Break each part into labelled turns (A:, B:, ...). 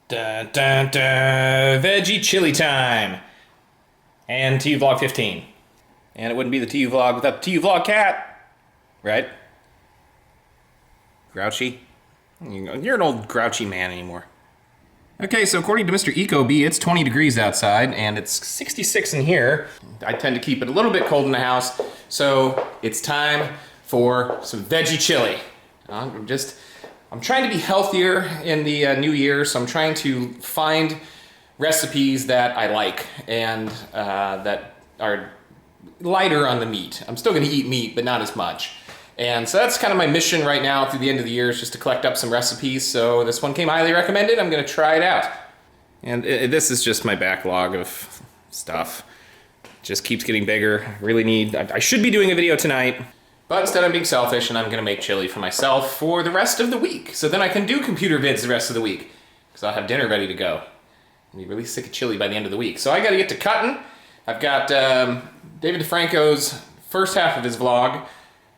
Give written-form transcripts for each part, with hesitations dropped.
A: Dun, dun, dun. Veggie chili time. And TUVlog 15. And it wouldn't be the TUVlog without the TUVlog cat. Right? Grouchy? You're an old grouchy man anymore. Okay, so according to Mr. EcoBee, it's 20 degrees outside and it's 66 in here. I tend to keep it a little bit cold in the house, so it's time for some veggie chili. I'm trying to be healthier in the new year, so I'm trying to find recipes that I like and that are lighter on the meat. I'm still gonna eat meat, but not as much. And so that's kind of my mission right now through the end of the year, is just to collect up some recipes. So this one came highly recommended. I'm gonna try it out. And this is just my backlog of stuff. Just keeps getting bigger. I should be doing a video tonight, but instead I'm being selfish and I'm gonna make chili for myself for the rest of the week. So then I can do computer vids the rest of the week, because I'll have dinner ready to go. I'll be really sick of chili by the end of the week. So I gotta get to cutting. I've got David DeFranco's first half of his vlog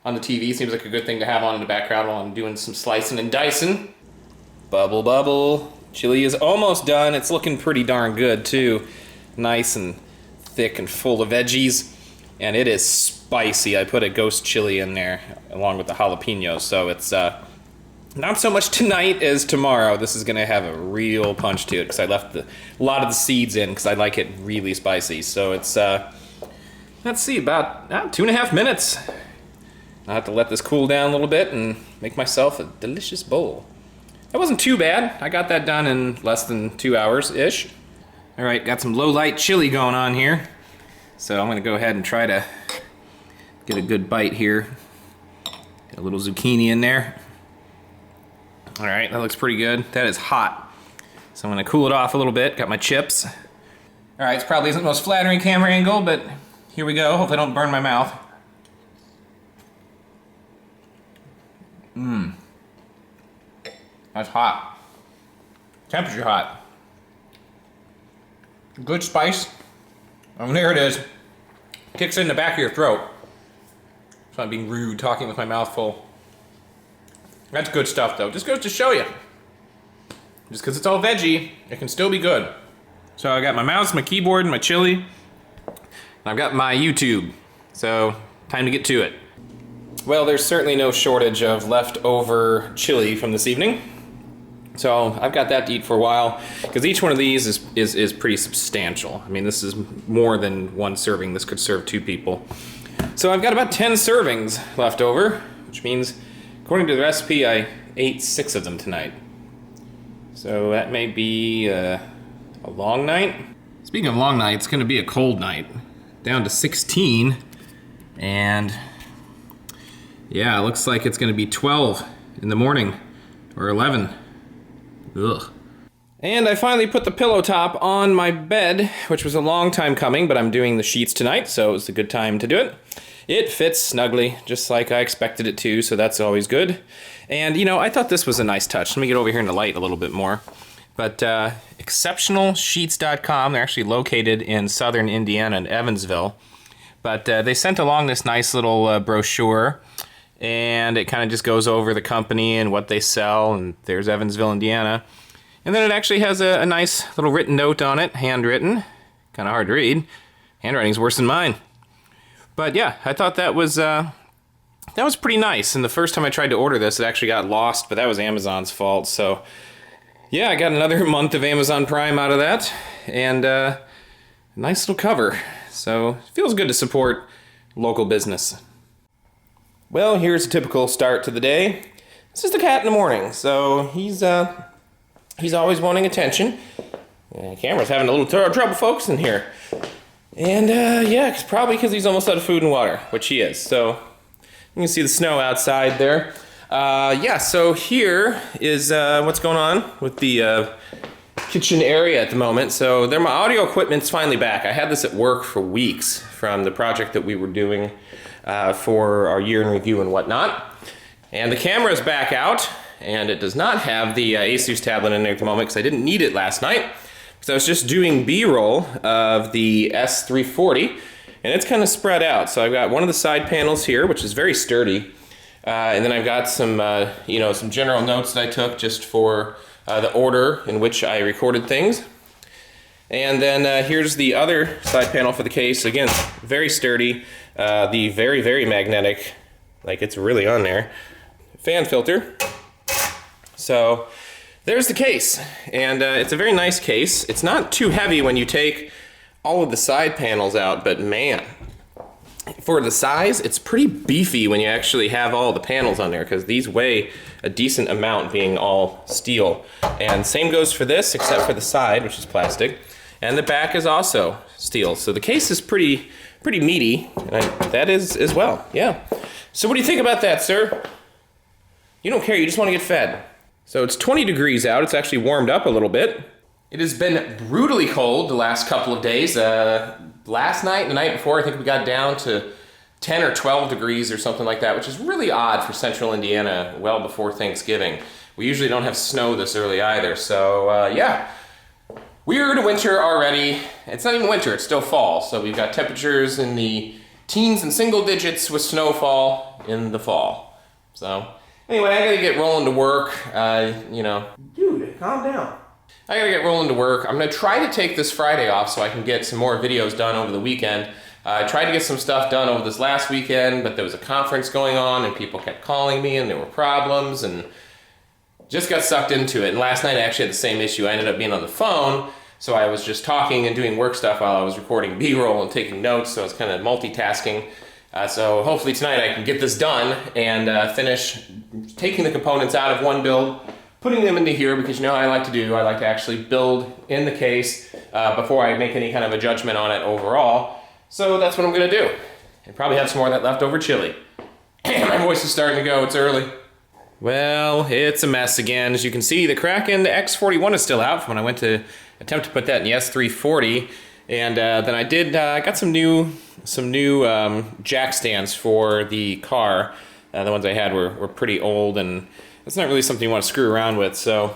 A: on the TV. Seems like a good thing to have on in the background while I'm doing some slicing and dicing. Bubble, bubble. Chili is almost done. It's looking pretty darn good too. Nice and thick and full of veggies. And it is spicy. I put a ghost chili in there along with the jalapenos. So it's not so much tonight as tomorrow. This is gonna have a real punch to it because I left a lot of the seeds in because I like it really spicy. So it's, let's see, about 2.5 minutes. I'll have to let this cool down a little bit and make myself a delicious bowl. That wasn't too bad. I got that done in less than 2 hours-ish. All right, got some low light chili going on here. So I'm gonna go ahead and try to get a good bite here. Get a little zucchini in there. All right, that looks pretty good. That is hot. So I'm gonna cool it off a little bit. Got my chips. All right, it's probably isn't the most flattering camera angle, but here we go. Hopefully I don't burn my mouth. Mmm. That's hot. Temperature hot. Good spice. Oh, there it is. Kicks in the back of your throat. So I'm being rude, talking with my mouth full. That's good stuff, though. Just goes to show you. Just because it's all veggie, it can still be good. So I got my mouse, my keyboard, and my chili. And I've got my YouTube. So, time to get to it. Well, there's certainly no shortage of leftover chili from this evening. So I've got that to eat for a while, because each one of these is pretty substantial. I mean, this is more than one serving. This could serve 2 people. So I've got about 10 servings left over, which means, according to the recipe, I ate 6 of them tonight. So that may be a long night. Speaking of long night, it's gonna be a cold night. Down to 16, and yeah, it looks like it's gonna be 12 in the morning, or 11. Ugh. And I finally put the pillow top on my bed, which was a long time coming, but I'm doing the sheets tonight, so it was a good time to do it. It fits snugly, just like I expected it to, so that's always good. And, you know, I thought this was a nice touch. Let me get over here in the light a little bit more. But exceptionalsheets.com, they're actually located in southern Indiana in Evansville. But they sent along this nice little brochure, and it kind of just goes over the company and what they sell, and there's Evansville, Indiana. And then it actually has a nice little written note on it, handwritten. Kind of hard to read. Handwriting's worse than mine. But yeah, I thought that was pretty nice. And the first time I tried to order this, it actually got lost, but that was Amazon's fault. So yeah, I got another month of Amazon Prime out of that, and a nice little cover. So it feels good to support local business. Well, here's a typical start to the day. This is the cat in the morning, so he's always wanting attention. Camera's having a little trouble focusing here. And yeah, it's probably because he's almost out of food and water, which he is. So you can see the snow outside there. Yeah, so here is what's going on with the kitchen area at the moment. So my audio equipment's finally back. I had this at work for weeks from the project that we were doing for our year in review and whatnot. And the camera's back out, and it does not have the ASUS tablet in there at the moment because I didn't need it last night. So I was just doing B-roll of the S340, and it's kind of spread out. So I've got one of the side panels here, which is very sturdy. And then I've got some, you know, some general notes that I took just for the order in which I recorded things. And then here's the other side panel for the case. Again, very sturdy. The very, very magnetic, like it's really on there, fan filter. So there's the case. And it's a very nice case. It's not too heavy when you take all of the side panels out, but man, for the size, it's pretty beefy when you actually have all the panels on there, because these weigh a decent amount being all steel. And same goes for this, except for the side, which is plastic. And the back is also steel. So the case is pretty meaty, and that is as well, yeah. So what do you think about that, sir? You don't care, you just want to get fed. So it's 20 degrees out, it's actually warmed up a little bit. It has been brutally cold the last couple of days. Last night and the night before, I think we got down to 10 or 12 degrees or something like that, which is really odd for central Indiana well before Thanksgiving. We usually don't have snow this early either, so yeah. We're to winter already. It's not even winter, it's still fall, so we've got temperatures in the teens and single digits with snowfall in the fall. So anyway, I gotta get rolling to work, you know. Dude, calm down. I gotta get rolling to work. I'm gonna try to take this Friday off so I can get some more videos done over the weekend. I tried to get some stuff done over this last weekend, but there was a conference going on and people kept calling me and there were problems and just got sucked into it. And last night I actually had the same issue. I ended up being on the phone, so I was just talking and doing work stuff while I was recording B-roll and taking notes, so I was kind of multitasking. So hopefully tonight I can get this done and finish taking the components out of one build, putting them into here, because you know how I like to do. I like to actually build in the case before I make any kind of a judgment on it overall. So that's what I'm gonna do. And probably have some more of that leftover chili. My voice is starting to go, it's early. Well, it's a mess again. As you can see, the Kraken X41 is still out from when I went to attempt to put that in the S340. And then I did, got some new jack stands for the car. The ones I had were pretty old, and it's not really something you want to screw around with. So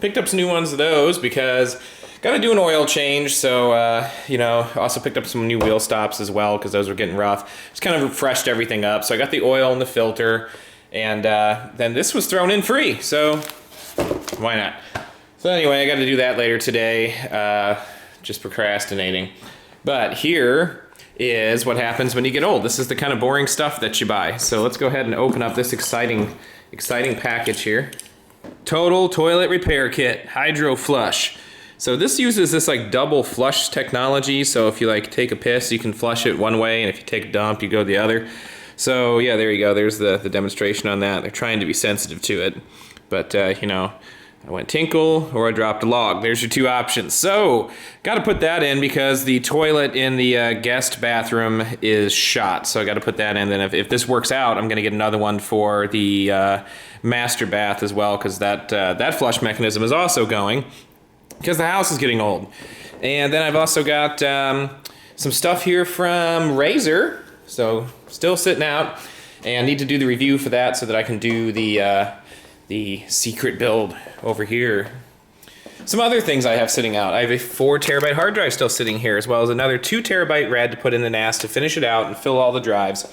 A: picked up some new ones of those because got to do an oil change. So, you know, also picked up some new wheel stops as well because those were getting rough. Just kind of refreshed everything up. So I got the oil and the filter, and then this was thrown in free. So why not? So anyway, I got to do that later today. Just procrastinating. But here is what happens when you get old. This is the kind of boring stuff that you buy. So let's go ahead and open up this exciting package here. Total Toilet Repair Kit, Hydro Flush. So this uses this like double flush technology. So if you like take a piss, you can flush it one way, and if you take a dump, you go the other. So yeah, there you go. There's the demonstration on that. They're trying to be sensitive to it. But you know, I went tinkle or I dropped a log. There's your two options. So, got to put that in because the toilet in the guest bathroom is shot. So I got to put that in. Then if this works out, I'm going to get another one for the master bath as well, because that flush mechanism is also going because the house is getting old. And then I've also got some stuff here from Razor. So still sitting out, and need to do the review for that so that I can do the secret build over here. Some other things I have sitting out. I have a 4 terabyte hard drive still sitting here, as well as another 2 terabyte RAD to put in the NAS to finish it out and fill all the drives.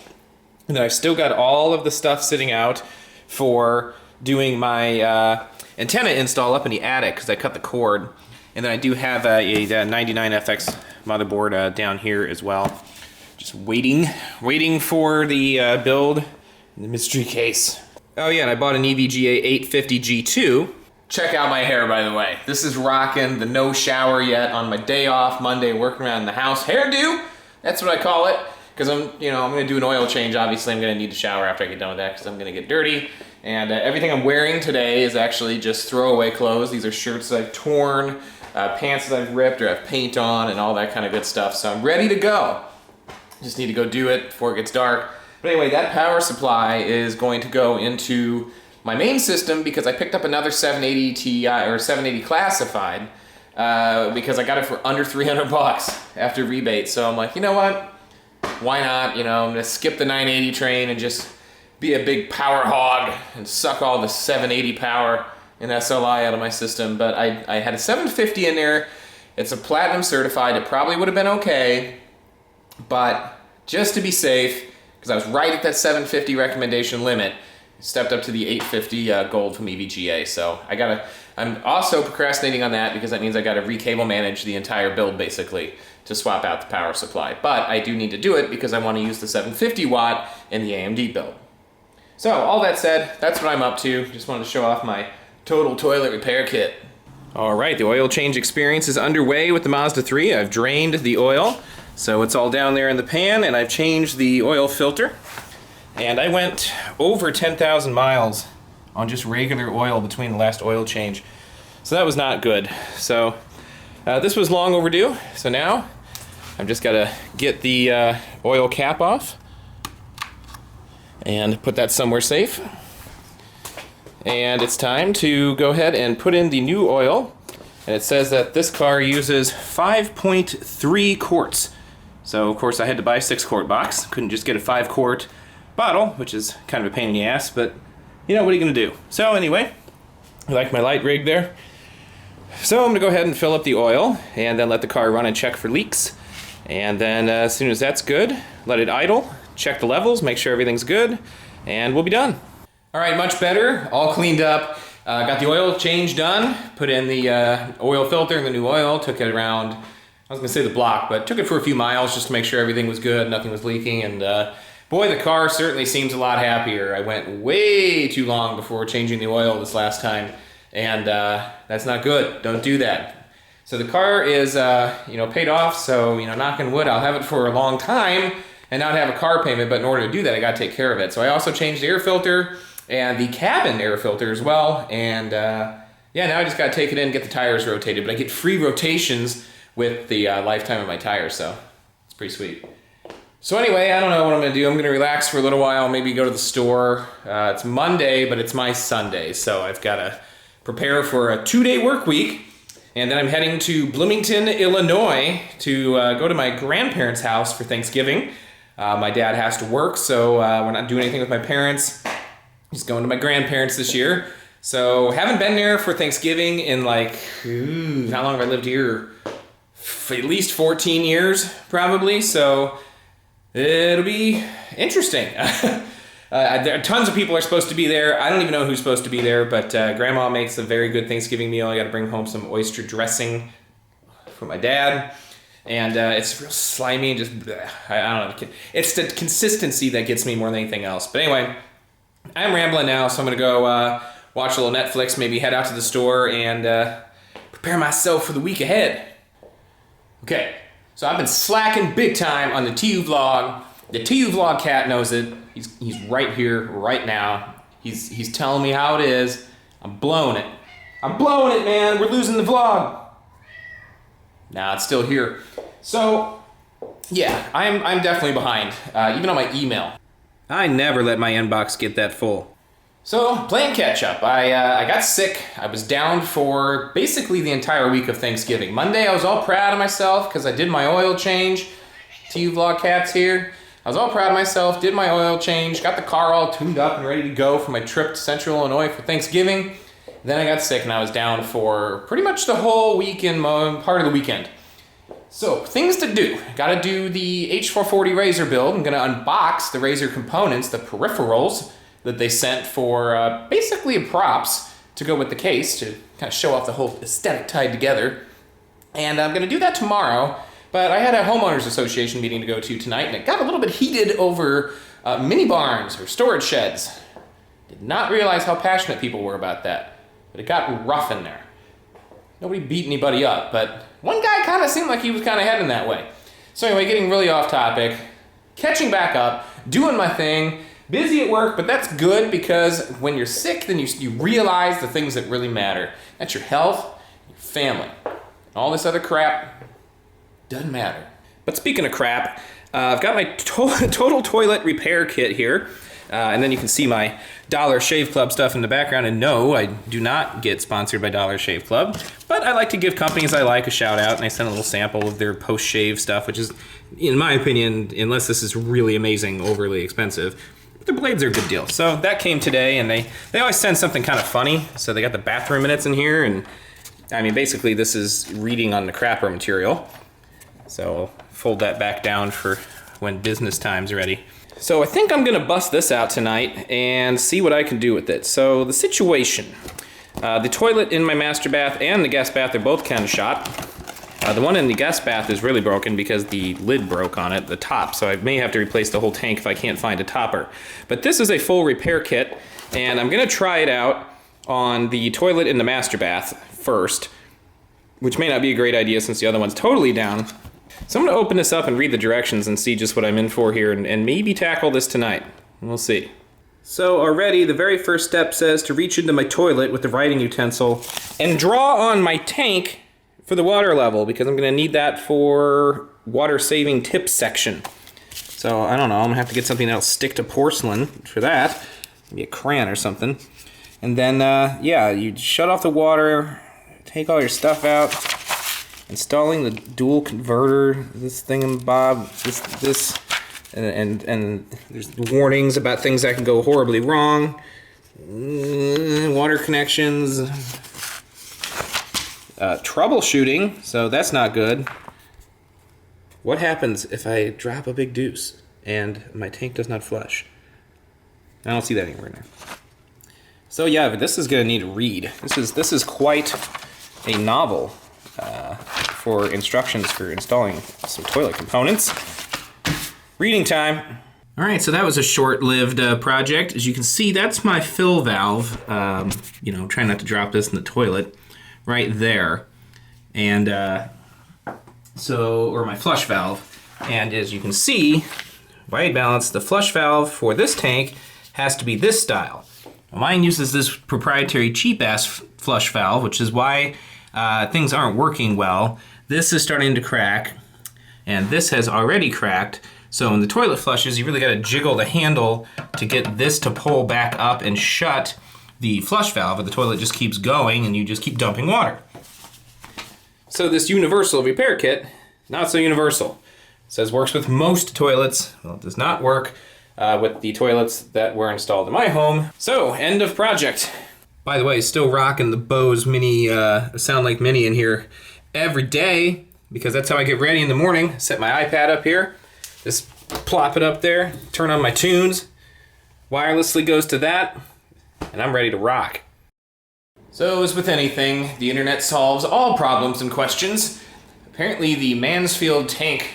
A: And then I've still got all of the stuff sitting out for doing my antenna install up in the attic because I cut the cord. And then I do have a 99FX motherboard down here as well. Just waiting for the build in the mystery case. Oh yeah, and I bought an EVGA 850G2. Check out my hair, by the way. This is rocking the no shower yet on my day off, Monday, working around the house. Hairdo, that's what I call it. Because I'm gonna do an oil change. Obviously, I'm gonna need to shower after I get done with that because I'm gonna get dirty. And everything I'm wearing today is actually just throwaway clothes. These are shirts that I've torn, pants that I've ripped or have paint on, and all that kind of good stuff. So I'm ready to go. Just need to go do it before it gets dark. But anyway, that power supply is going to go into my main system because I picked up another 780 Ti or 780 classified because I got it for under 300 bucks after rebate. So I'm like, you know what? Why not? You know, I'm gonna skip the 980 train and just be a big power hog and suck all the 780 power and SLI out of my system. But I had a 750 in there. It's a platinum certified. It probably would have been okay, but just to be safe, because I was right at that 750 recommendation limit, stepped up to the 850 gold from EVGA. So I got I'm also procrastinating on that because that means I got to re-cable manage the entire build basically to swap out the power supply. But I do need to do it because I want to use the 750 watt in the AMD build. So all that said, that's what I'm up to. Just wanted to show off my total toilet repair kit. All right, the oil change experience is underway with the Mazda 3. I've drained the oil, so it's all down there in the pan, and I've changed the oil filter. And I went over 10,000 miles on just regular oil between the last oil change. So that was not good. So this was long overdue. So now I've just got to get the oil cap off and put that somewhere safe. And it's time to go ahead and put in the new oil. And it says that this car uses 5.3 quarts. So of course I had to buy a 6-quart box. Couldn't just get a 5-quart bottle, which is kind of a pain in the ass, but you know, what are you gonna do? So anyway, I like my light rig there. So I'm gonna go ahead and fill up the oil and then let the car run and check for leaks. And then as soon as that's good, let it idle, check the levels, make sure everything's good, and we'll be done. All right, much better, all cleaned up. Got the oil change done, put in the oil filter and the new oil, took it around, I was gonna say the block, but took it for a few miles just to make sure everything was good, nothing was leaking, and boy, the car certainly seems a lot happier. I went way too long before changing the oil this last time, and that's not good. Don't do that. So the car is, paid off, so, knock on wood, I'll have it for a long time and not have a car payment, but in order to do that, I gotta take care of it. So I also changed the air filter and the cabin air filter as well, and now I just gotta take it in and get the tires rotated, but I get free rotations with the lifetime of my tires, so it's pretty sweet. So anyway, I don't know what I'm gonna do. I'm gonna relax for a little while, maybe go to the store. It's Monday, but it's my Sunday, so I've gotta prepare for a 2-day work week. And then I'm heading to Bloomington, Illinois to go to my grandparents' house for Thanksgiving. My dad has to work, so we're not doing anything with my parents. Just going to my grandparents this year. So haven't been there for Thanksgiving in how long have I lived here? At least 14 years, probably, so it'll be interesting. Tons of people are supposed to be there. I don't even know who's supposed to be there, but Grandma makes a very good Thanksgiving meal. I got to bring home some oyster dressing for my dad, and it's real slimy and just I don't know. It's the consistency that gets me more than anything else. But anyway, I'm rambling now, so I'm gonna go watch a little Netflix, maybe head out to the store and prepare myself for the week ahead. Okay. So I've been slacking big time on the TUVlog. The TUVlog cat knows it. He's right here, right now. He's telling me how it is. I'm blowing it. I'm blowing it, man. We're losing the vlog. Nah, it's still here. So, yeah, I'm definitely behind, even on my email. I never let my inbox get that full. So, playing catch up. I got sick. I was down for basically the entire week of Thanksgiving. Monday, I was all proud of myself because I did my oil change. TUVlog cat's here. I was all proud of myself, did my oil change, got the car all tuned up and ready to go for my trip to Central Illinois for Thanksgiving. Then I got sick and I was down for pretty much the whole weekend, part of the weekend. So, things to do. Gotta do the H440 Razor build. I'm gonna unbox the Razor components, the peripherals that they sent for basically props to go with the case to kind of show off the whole aesthetic tied together. And I'm gonna do that tomorrow. But I had a homeowners association meeting to go to tonight, and it got a little bit heated over mini barns or storage sheds. Did not realize how passionate people were about that, but it got rough in there. Nobody beat anybody up, but one guy kind of seemed like he was kind of heading that way. So anyway, getting really off topic, catching back up, doing my thing, busy at work, but that's good because when you're sick, then you realize the things that really matter. That's your health, your family. All this other crap doesn't matter. But speaking of crap, I've got my total toilet repair kit here. And then you can see my Dollar Shave Club stuff in the background. And no, I do not get sponsored by Dollar Shave Club. But I like to give companies I like a shout out. And I sent a little sample of their post-shave stuff, which is, in my opinion, unless this is really amazing, overly expensive, their blades are a good deal. So that came today, and they always send something kind of funny. So they got the bathroom minutes in here. And I mean, basically, this is reading on the crapper material. So I'll fold that back down for when business time's ready. So I think I'm gonna bust this out tonight and see what I can do with it. So the situation, The toilet in my master bath and the guest bath are both kind of shot. The one in the guest bath is really broken because the lid broke on it, the top, so I may have to replace the whole tank if I can't find a topper. But this is a full repair kit, and I'm gonna try it out on the toilet in the master bath first, which may not be a great idea since the other one's totally down. So I'm gonna open this up and read the directions and see just what I'm in for here, and maybe tackle this tonight. We'll see. So already the very first step says to reach into my toilet with the writing utensil and draw on my tank for the water level, because I'm gonna need that for water saving tips section. So I don't know, I'm gonna have to get something that'll stick to porcelain for that. Maybe a crayon or something. And then, yeah, you shut off the water, take all your stuff out, installing the dual converter, this thingamabob, this, and there's warnings about things that can go horribly wrong. Water connections. Troubleshooting, so that's not good. What happens if I drop a big deuce and my tank does not flush? I don't see that anywhere now. So yeah, but this is gonna need a read. This is quite a novel for instructions for installing some toilet components. Reading time. All right, so that was a short-lived project. As you can see, that's my fill valve. You know, trying not to drop this in the toilet. Right there, and or my flush valve, and as you can see, white balance, the flush valve for this tank has to be this style. Now, mine uses this proprietary cheap-ass flush valve, which is why things aren't working well. This is starting to crack, and this has already cracked, so when the toilet flushes, you really gotta jiggle the handle to get this to pull back up and shut the flush valve, or the toilet just keeps going and you just keep dumping water. So this universal repair kit, not so universal. It says works with most toilets. Well, it does not work with the toilets that were installed in my home. So, end of project. By the way, still rocking the Bose Mini, Sound Like Mini in here every day, because that's how I get ready in the morning. Set my iPad up here, just plop it up there, turn on my tunes, wirelessly goes to that, and I'm ready to rock. So as with anything, the internet solves all problems and questions. Apparently the Mansfield tank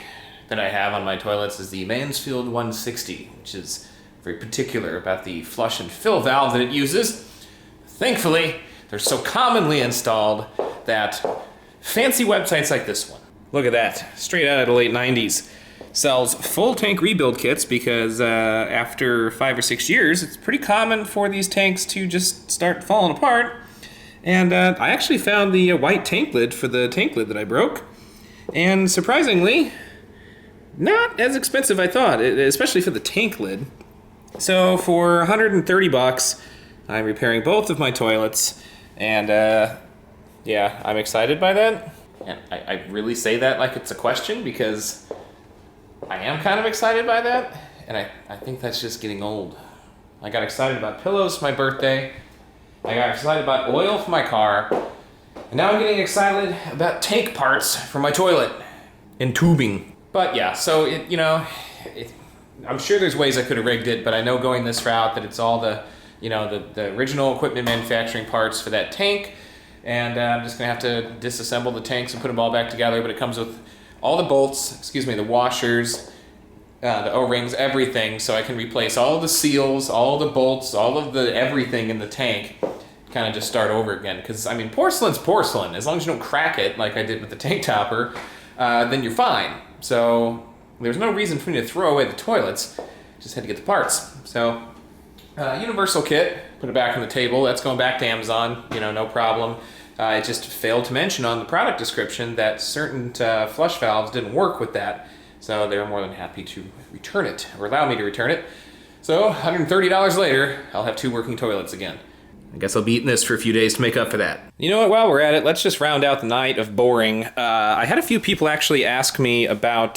A: that I have on my toilets is the Mansfield 160, which is very particular about the flush and fill valve that it uses. Thankfully, they're so commonly installed that fancy websites like this one, look at that, straight out of the late 90s, sells full tank rebuild kits, because after 5 or 6 years, it's pretty common for these tanks to just start falling apart. And I actually found the white tank lid for the tank lid that I broke. And surprisingly, not as expensive I thought, especially for the tank lid. So for 130 bucks, I'm repairing both of my toilets. And yeah, I'm excited by that. And I really say that like it's a question, because I am kind of excited by that, and I think that's just getting old. I got excited about pillows for my birthday, I got excited about oil for my car, and now I'm getting excited about tank parts for my toilet and tubing. But yeah, so I'm sure there's ways I could have rigged it, but I know going this route that it's all the original equipment manufacturing parts for that tank, and I'm just gonna have to disassemble the tanks and put them all back together, but it comes with all the bolts, the washers, the O-rings, everything, so I can replace all the seals, all the bolts, all of the everything in the tank, kind of just start over again. Because, I mean, porcelain's porcelain. As long as you don't crack it, like I did with the tank topper, then you're fine. So there's no reason for me to throw away the toilets. Just had to get the parts. So, universal kit, put it back on the table. That's going back to Amazon, no problem. It just failed to mention on the product description that certain flush valves didn't work with that. So they were more than happy to return it, or allow me to return it. So $130 later, I'll have 2 working toilets again. I guess I'll be eating this for a few days to make up for that. You know what, while we're at it, let's just round out the night of boring. I had a few people actually ask me about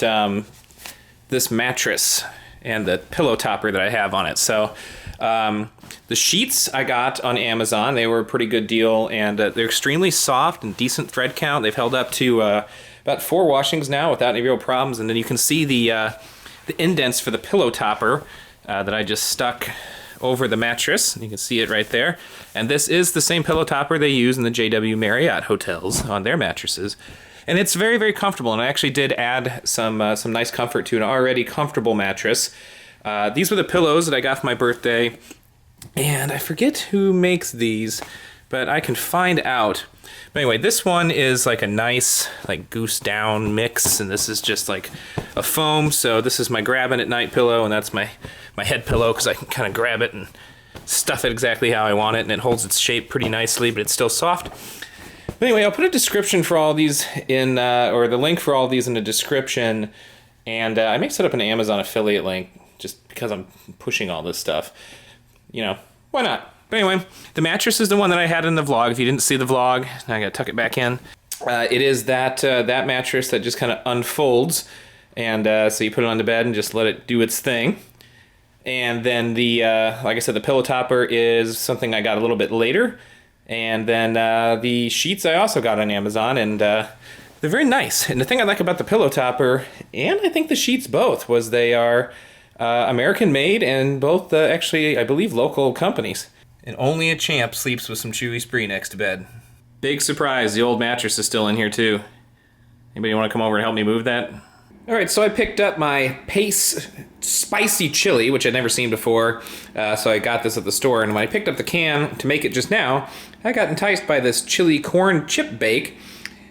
A: this mattress and the pillow topper that I have on it. So the sheets I got on Amazon, they were a pretty good deal, and they're extremely soft and decent thread count. They've held up to about 4 washings now without any real problems. And then you can see the indents for the pillow topper that I just stuck over the mattress. You can see it right there. And this is the same pillow topper they use in the JW Marriott hotels on their mattresses. And it's very, very comfortable. And I actually did add some nice comfort to an already comfortable mattress. These were the pillows that I got for my birthday. And I forget who makes these, but I can find out. But anyway, this one is like a nice like goose down mix, and this is just like a foam. So this is my grabbing at night pillow, and that's my head pillow because I can kind of grab it and stuff it exactly how I want it, and it holds its shape pretty nicely, but it's still soft. But anyway, I'll put a description for all these in, or the link for all these in the description, and I may set up an Amazon affiliate link just because I'm pushing all this stuff. You know, why not? But anyway, the mattress is the one that I had in the vlog. If you didn't see the vlog, I gotta tuck it back in. It is that mattress that just kind of unfolds, and so you put it on the bed and just let it do its thing. And then the, like I said, the pillow topper is something I got a little bit later. And then the sheets I also got on Amazon, and they're very nice. And the thing I like about the pillow topper, and I think the sheets both, was they are American made and both actually, I believe, local companies. And only a champ sleeps with some chewy spree next to bed. Big surprise, the old mattress is still in here too. Anybody want to come over and help me move that? All right, so I picked up my Pace spicy chili, which I'd never seen before. So I got this at the store, and when I picked up the can to make it just now, I got enticed by this chili corn chip bake.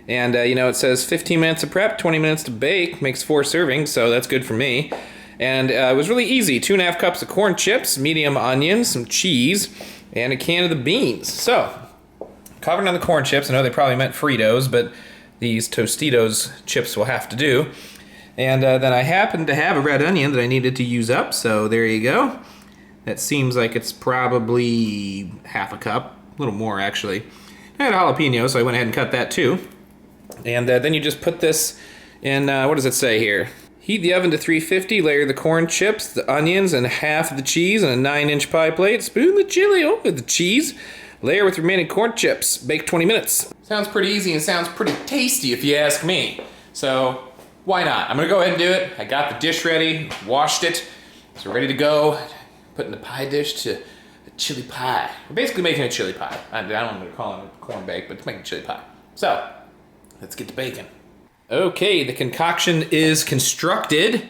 A: And you know, it says 15 minutes of prep, 20 minutes to bake, makes 4 servings, so that's good for me. And it was really easy. 2.5 cups of corn chips, medium onions, some cheese, and a can of the beans. So, covered on the corn chips. I know they probably meant Fritos, but these Tostitos chips will have to do. And then I happened to have a red onion that I needed to use up, so there you go. That seems like it's probably half a cup, a little more actually. I had a jalapeno, so I went ahead and cut that too. And then you just put this in, what does it say here? Heat the oven to 350, layer the corn chips, the onions, and half of the cheese on a 9-inch pie plate. Spoon the chili over the cheese. Layer with remaining corn chips. Bake 20 minutes. Sounds pretty easy and sounds pretty tasty if you ask me. So, why not? I'm gonna go ahead and do it. I got the dish ready, washed it, so we're ready to go. Put in the pie dish to a chili pie. We're basically making a chili pie. I don't know what to call it, a corn bake, but it's making chili pie. So, let's get to baking. Okay, the concoction is constructed,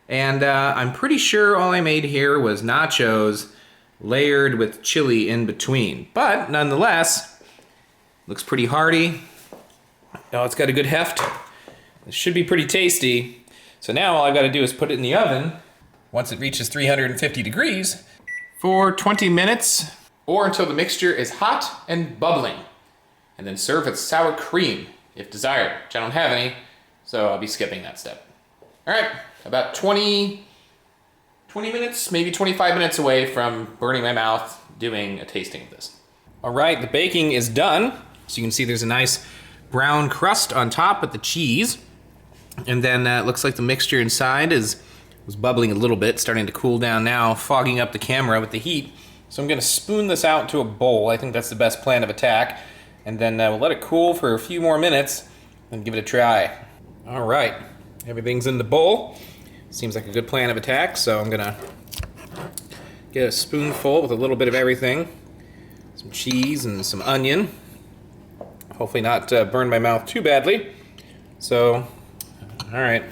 A: and I'm pretty sure all I made here was nachos layered with chili in between. But nonetheless, looks pretty hearty. Oh, it's got a good heft. It should be pretty tasty. So now all I've got to do is put it in the oven once it reaches 350 degrees for 20 minutes or until the mixture is hot and bubbling. And then serve with sour cream if desired, which I don't have any, so I'll be skipping that step. All right, about 20 minutes, maybe 25 minutes away from burning my mouth doing a tasting of this. All right, the baking is done. So you can see there's a nice brown crust on top with the cheese. And then it looks like the mixture inside was bubbling a little bit, starting to cool down now, fogging up the camera with the heat. So I'm gonna spoon this out into a bowl. I think that's the best plan of attack. And then we'll let it cool for a few more minutes and give it a try. All right, everything's in the bowl. Seems like a good plan of attack, so I'm gonna get a spoonful with a little bit of everything. Some cheese and some onion. Hopefully not burn my mouth too badly. So, all right,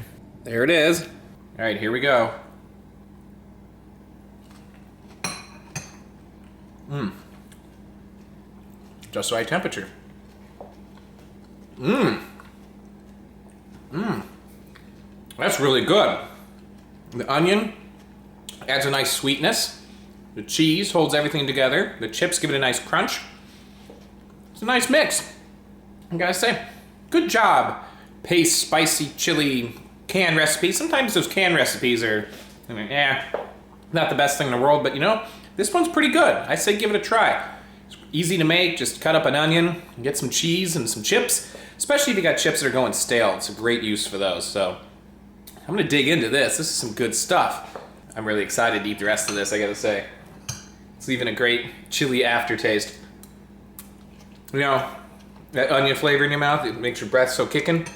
A: there it is. All right, here we go. Just right temperature. That's really good. The onion adds a nice sweetness. The cheese holds everything together. The chips give it a nice crunch. It's a nice mix, I gotta say. Good job, Pace spicy chili can recipe. Sometimes those can recipes are, not the best thing in the world, but you know, this one's pretty good. I say give it a try. It's easy to make, just cut up an onion, get some cheese and some chips, especially if you got chips that are going stale. It's a great use for those, so I'm gonna dig into this. This is some good stuff. I'm really excited to eat the rest of this, I gotta say. It's leaving a great chili aftertaste. You know, that onion flavor in your mouth, it makes your breath so kicking.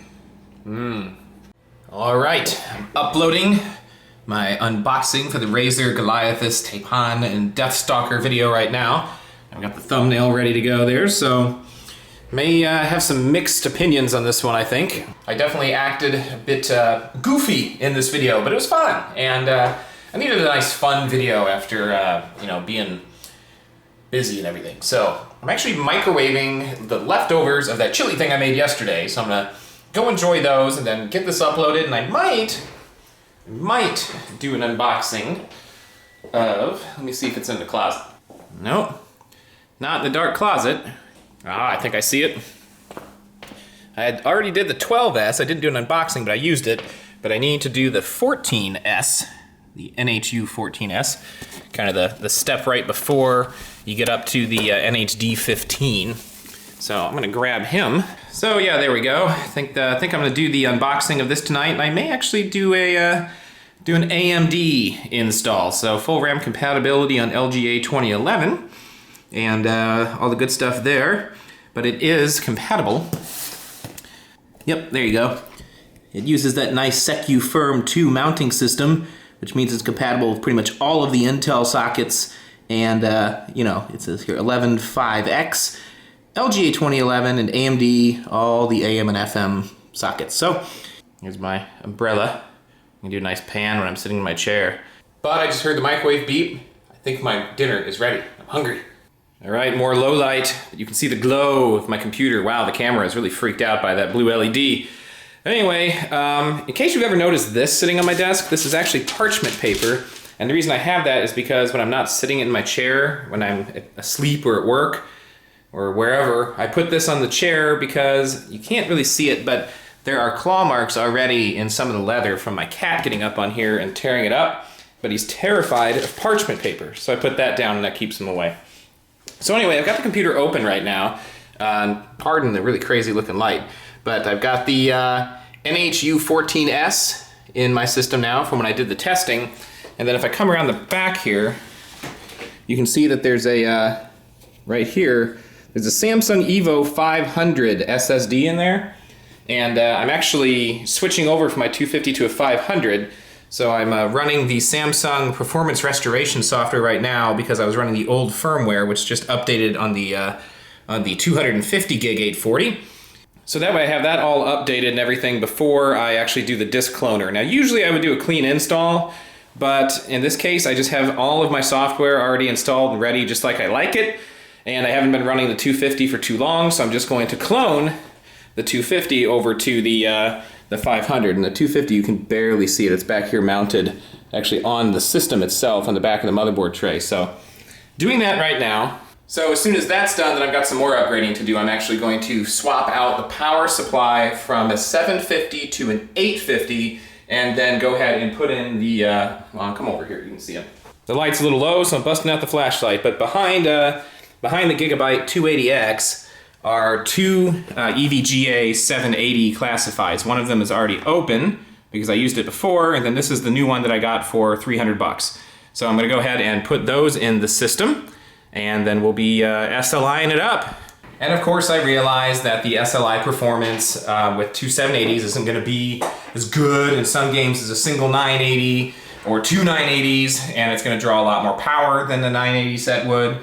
A: All right, I'm uploading my unboxing for the Razer Goliathus Taipan and Deathstalker video right now. I've got the thumbnail ready to go there, so may have some mixed opinions on this one, I think. I definitely acted a bit goofy in this video, but it was fun, and I needed a nice fun video after you know, being busy and everything. So I'm actually microwaving the leftovers of that chili thing I made yesterday, so I'm gonna go enjoy those and then get this uploaded, and I might do an unboxing of, let me see if it's in the closet. Nope, not in the dark closet. Ah, I think I see it. I had already did the 12S. I didn't do an unboxing, but I used it. But I need to do the 14S, the NHU 14S, kind of the step right before you get up to the NHD 15. So I'm gonna grab him. So yeah, there we go. I think I'm gonna do the unboxing of this tonight, and I may actually do an AMD install. So full RAM compatibility on LGA 2011. And all the good stuff there, but it is compatible. Yep, there you go. It uses that nice SecuFirm 2 mounting system, which means it's compatible with pretty much all of the Intel sockets, and you know, it says here 11.5X, LGA 2011, and AMD, all the AM and FM sockets. So here's my umbrella. I can do a nice pan when I'm sitting in my chair. But I just heard the microwave beep. I think my dinner is ready. I'm hungry. All right, more low light. You can see the glow of my computer. Wow, the camera is really freaked out by that blue LED. Anyway, in case you've ever noticed this sitting on my desk, this is actually parchment paper. And the reason I have that is because when I'm not sitting in my chair, when I'm asleep or at work or wherever, I put this on the chair because you can't really see it, but there are claw marks already in some of the leather from my cat getting up on here and tearing it up. But he's terrified of parchment paper, so I put that down and that keeps him away. So anyway, I've got the computer open right now. Pardon the really crazy looking light, but I've got the NHU 14S in my system now from when I did the testing. And then if I come around the back here, you can see that there's a, right here, there's a Samsung Evo 500 SSD in there. And I'm actually switching over from my 250 to a 500. So I'm running the Samsung Performance Restoration software right now because I was running the old firmware, which just updated on the 250 gig 840. So that way I have that all updated and everything before I actually do the disk cloner. Now usually I would do a clean install, but in this case I just have all of my software already installed and ready just like I like it. And I haven't been running the 250 for too long, so I'm just going to clone the 250 over to the 500, and the 250 you can barely see it. It's back here mounted actually on the system itself on the back of the motherboard tray. So doing that right now. So as soon as that's done, then I've got some more upgrading to do. I'm actually going to swap out the power supply from a 750 to an 850 and then go ahead and put in the, well, come over here, you can see it. The light's a little low, so I'm busting out the flashlight, but behind the Gigabyte 280X are two EVGA 780 classifieds. One of them is already open because I used it before, and then this is the new one that I got for 300 bucks. So I'm gonna go ahead and put those in the system, and then we'll be SLIing it up. And of course I realized that the SLI performance with two 780s isn't gonna be as good in some games as a single 980 or two 980s, and it's gonna draw a lot more power than the 980 set would.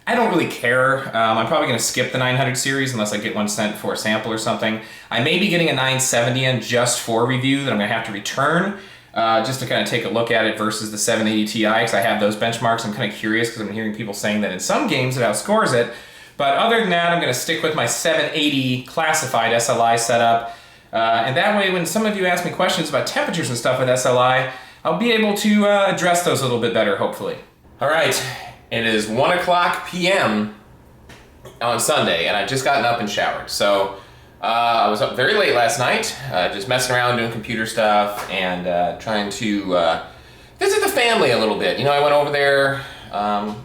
A: I don't really care. I'm probably gonna skip the 900 series unless I get one sent for a sample or something. I may be getting a 970 in just for review that I'm gonna have to return, just to kind of take a look at it versus the 780 Ti, because I have those benchmarks. I'm kind of curious because I'm hearing people saying that in some games it outscores it. But other than that, I'm gonna stick with my 780 classified SLI setup. And that way, when some of you ask me questions about temperatures and stuff with SLI, I'll be able to address those a little bit better, hopefully. All right. It is 1:00 p.m. on Sunday, and I've just gotten up and showered. So I was up very late last night, just messing around doing computer stuff and trying to visit the family a little bit. You know, I went over there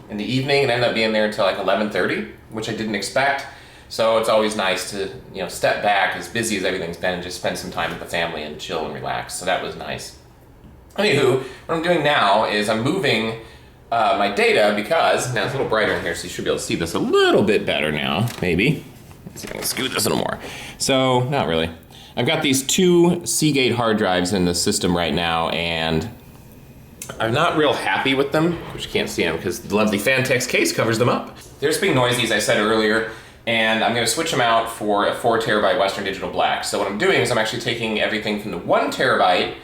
A: in the evening and ended up being there until like 11:30, which I didn't expect. So it's always nice to, you know, step back as busy as everything's been and just spend some time with the family and chill and relax. So that was nice. Anywho, what I'm doing now is I'm moving my data because, now it's a little brighter in here, so you should be able to see this a little bit better now, maybe. Let's see if I can scoot this a little more. So, not really. I've got these two Seagate hard drives in the system right now, and I'm not real happy with them, which you can't see them because the lovely Fantex case covers them up. They're just being noisy, as I said earlier, and I'm going to switch them out for a 4 terabyte Western Digital Black. So what I'm doing is I'm actually taking everything from the 1 terabyte.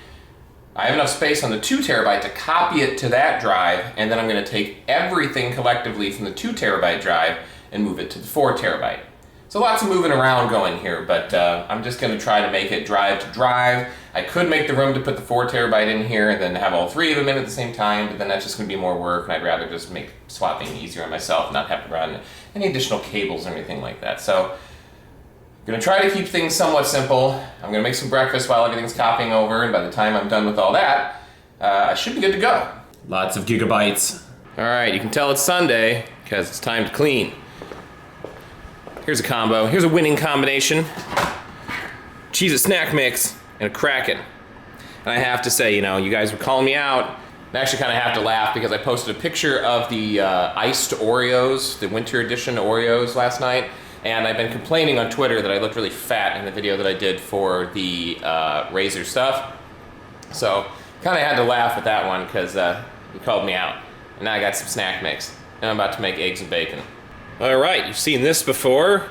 A: I have enough space on the 2 terabyte to copy it to that drive, and then I'm going to take everything collectively from the 2 terabyte drive and move it to the 4 terabyte. So lots of moving around going here, but I'm just going to try to make it drive to drive. I could make the room to put the 4 terabyte in here and then have all 3 of them in at the same time, but then that's just going to be more work, and I'd rather just make swapping easier on myself and not have to run any additional cables or anything like that. So I'm going to try to keep things somewhat simple. I'm going to make some breakfast while everything's copying over, and by the time I'm done with all that, I should be good to go. Lots of gigabytes. All right, you can tell it's Sunday because it's time to clean. Here's a combo. Here's a winning combination. Cheez-It snack mix and a Kraken. And I have to say, you know, you guys were calling me out. I actually kind of have to laugh because I posted a picture of the iced Oreos, the winter edition Oreos last night. And I've been complaining on Twitter that I looked really fat in the video that I did for the Razer stuff. So kind of had to laugh at that one because you called me out. And now I got some snack mix. And I'm about to make eggs and bacon. All right, you've seen this before.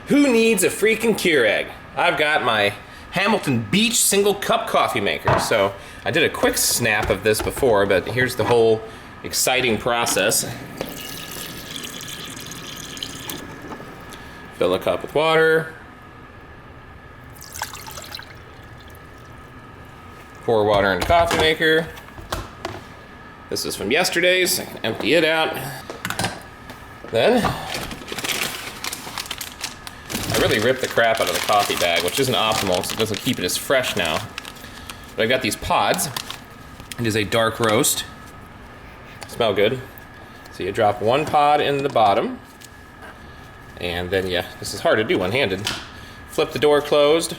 A: Who needs a freaking Keurig? I've got my Hamilton Beach single cup coffee maker. So I did a quick snap of this before, but here's the whole exciting process. Fill a cup with water. Pour water in the coffee maker. This is from yesterday's. I can empty it out. Then I really ripped the crap out of the coffee bag, which isn't optimal, so it doesn't keep it as fresh now. But I've got these pods. It is a dark roast. Smell good. So you drop 1 pod in the bottom. And then, yeah, this is hard to do one-handed. Flip the door closed.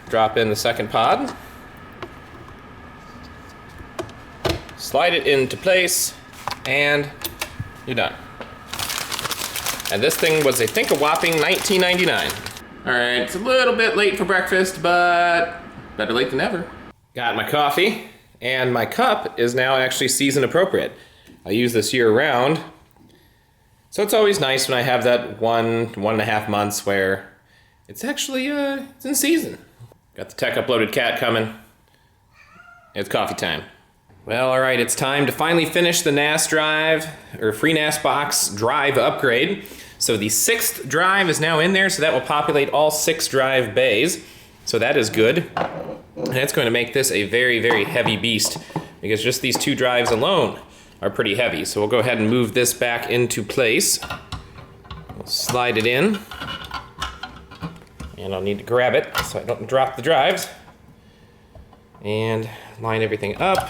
A: Drop in the second pod. Slide it into place. And you're done. And this thing was, I think, a whopping $19.99. All right, it's a little bit late for breakfast, but better late than never. Got my coffee, and my cup is now actually season appropriate. I use this year round, so it's always nice when I have that 1.5 months where it's actually it's in season. Got the tech uploaded cat coming. It's coffee time. Well, all right, it's time to finally finish the NAS drive, or Freenas box drive upgrade. So the 6th drive is now in there, so that will populate all 6 drive bays. So that is good. And that's going to make this a very, very heavy beast, because just these 2 drives alone are pretty heavy. So we'll go ahead and move this back into place. We'll slide it in. And I'll need to grab it so I don't drop the drives. And line everything up.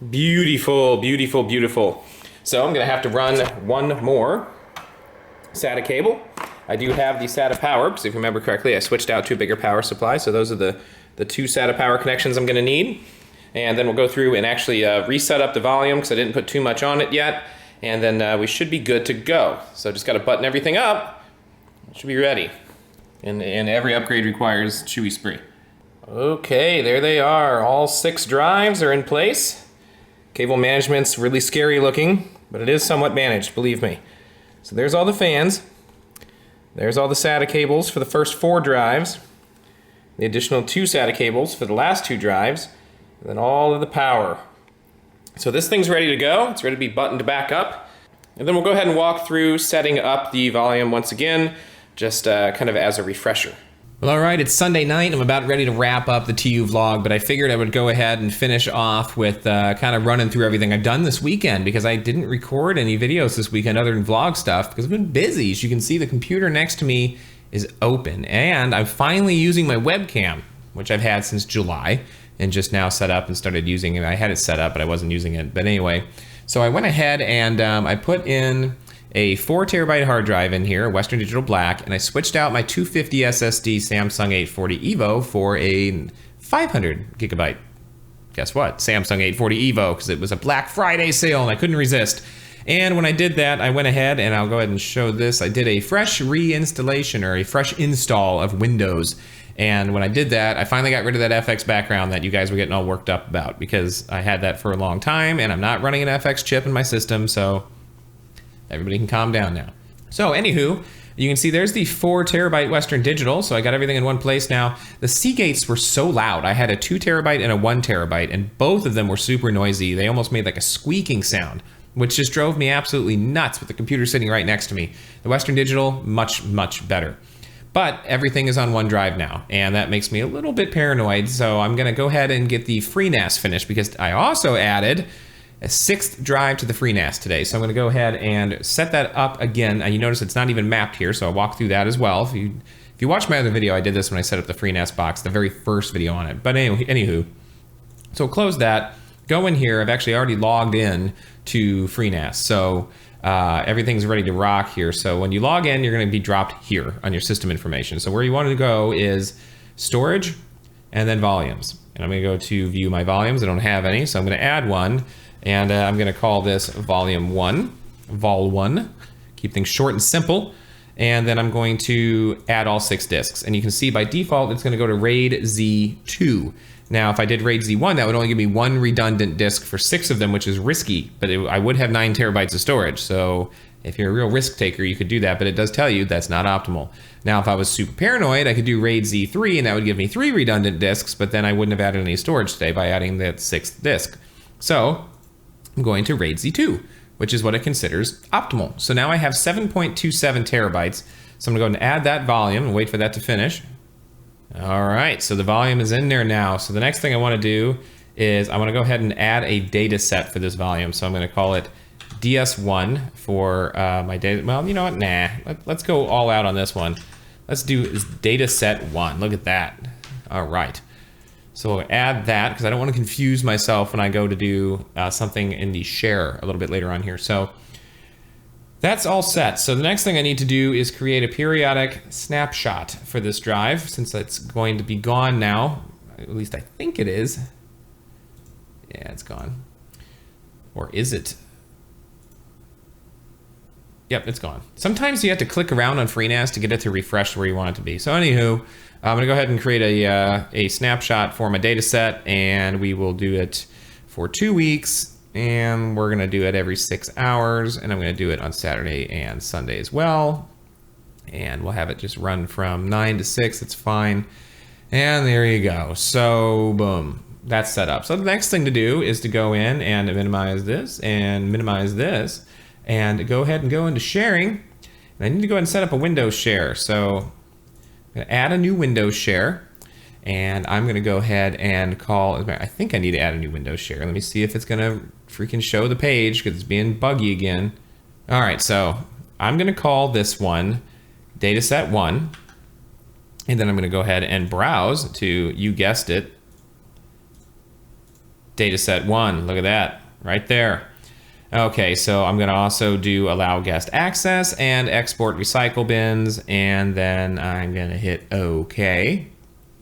A: Beautiful, beautiful, beautiful. So I'm gonna have to run 1 more SATA cable. I do have the SATA power, because if you remember correctly, I switched out to a bigger power supply, so those are the 2 SATA power connections I'm gonna need. And then we'll go through and actually reset up the volume, because I didn't put too much on it yet, and then we should be good to go. So just gotta button everything up, it should be ready. And every upgrade requires Chewy Spree. Okay, there they are. All 6 drives are in place. Cable management's really scary looking, but it is somewhat managed, believe me. So there's all the fans. There's all the SATA cables for the first 4 drives. The additional 2 SATA cables for the last 2 drives. And then all of the power. So this thing's ready to go. It's ready to be buttoned back up. And then we'll go ahead and walk through setting up the volume once again, just kind of as a refresher. Well, all right, it's Sunday night. I'm about ready to wrap up the TUVlog, but I figured I would go ahead and finish off with kind of running through everything I've done this weekend, because I didn't record any videos this weekend other than vlog stuff, because I've been busy. As you can see, the computer next to me is open, and I'm finally using my webcam, which I've had since July, and just now set up and started using it. I had it set up, but I wasn't using it. But anyway, so I went ahead and I put in a 4 terabyte hard drive in here, Western Digital Black, and I switched out my 250 SSD Samsung 840 EVO for a 500 gigabyte. Guess what? Samsung 840 EVO, because it was a Black Friday sale and I couldn't resist. And when I did that, I went ahead and I'll go ahead and show this. I did a fresh reinstallation or a fresh install of Windows. And when I did that, I finally got rid of that FX background that you guys were getting all worked up about, because I had that for a long time and I'm not running an FX chip in my system, so everybody can calm down now. So anywho, you can see there's the 4 terabyte Western Digital, so I got everything in one place now. The Seagates were so loud. I had a 2 terabyte and a 1 terabyte, and both of them were super noisy. They almost made like a squeaking sound, which just drove me absolutely nuts with the computer sitting right next to me. The Western Digital, much, much better. But everything is on one drive now, and that makes me a little bit paranoid, so I'm gonna go ahead and get the Freenas finished, because I also added a 6th drive to the Freenas today. So I'm gonna go ahead and set that up again. And you notice it's not even mapped here, so I'll walk through that as well. If you watch my other video, I did this when I set up the Freenas box, the very first video on it. But anywho, so close that, go in here. I've actually already logged in to Freenas. So everything's ready to rock here. So when you log in, you're gonna be dropped here on your system information. So where you want to go is storage and then volumes. And I'm gonna go to view my volumes. I don't have any, so I'm gonna add one. And I'm gonna call this volume 1, vol 1. Keep things short and simple. And then I'm going to add all 6 disks. And you can see by default, it's gonna go to RAID Z2. Now, if I did RAID Z1, that would only give me 1 redundant disk for 6 of them, which is risky, but I would have 9 terabytes of storage. So if you're a real risk taker, you could do that, but it does tell you that's not optimal. Now, if I was super paranoid, I could do RAID Z3, and that would give me 3 redundant disks, but then I wouldn't have added any storage today by adding that 6th disk. So I'm going to RAID Z2, which is what it considers optimal. So now I have 7.27 terabytes. So I'm gonna go ahead and add that volume and wait for that to finish. All right, so the volume is in there now. So the next thing I wanna do is I wanna go ahead and add a data set for this volume. So I'm gonna call it DS1 for my data. Well, you know what, nah, let's go all out on this one. Let's do data set 1, look at that. All right. So we'll add that, because I don't want to confuse myself when I go to do something in the share a little bit later on here. So that's all set. So the next thing I need to do is create a periodic snapshot for this drive, since it's going to be gone now. At least I think it is. Yeah, it's gone. Or is it? Yep, it's gone. Sometimes you have to click around on Freenas to get it to refresh where you want it to be. So anywho, I'm gonna go ahead and create a snapshot for my data set, and we will do it for 2 weeks, and we're gonna do it every 6 hours, and I'm gonna do it on Saturday and Sunday as well. And we'll have it just run from 9 to 6, it's fine. And there you go, so boom, that's set up. So the next thing to do is to go in and minimize this, and go ahead and go into sharing. And I need to go ahead and set up a Windows share. So I'm gonna add a new Windows share, and I'm gonna go ahead and call, I think I need to add a new Windows share. Let me see if it's gonna freaking show the page, because it's being buggy again. All right, so I'm gonna call this one dataset 1, and then I'm gonna go ahead and browse to, you guessed it, dataset 1, look at that, right there. Okay, so I'm gonna also do allow guest access and export recycle bins, and then I'm gonna hit OK.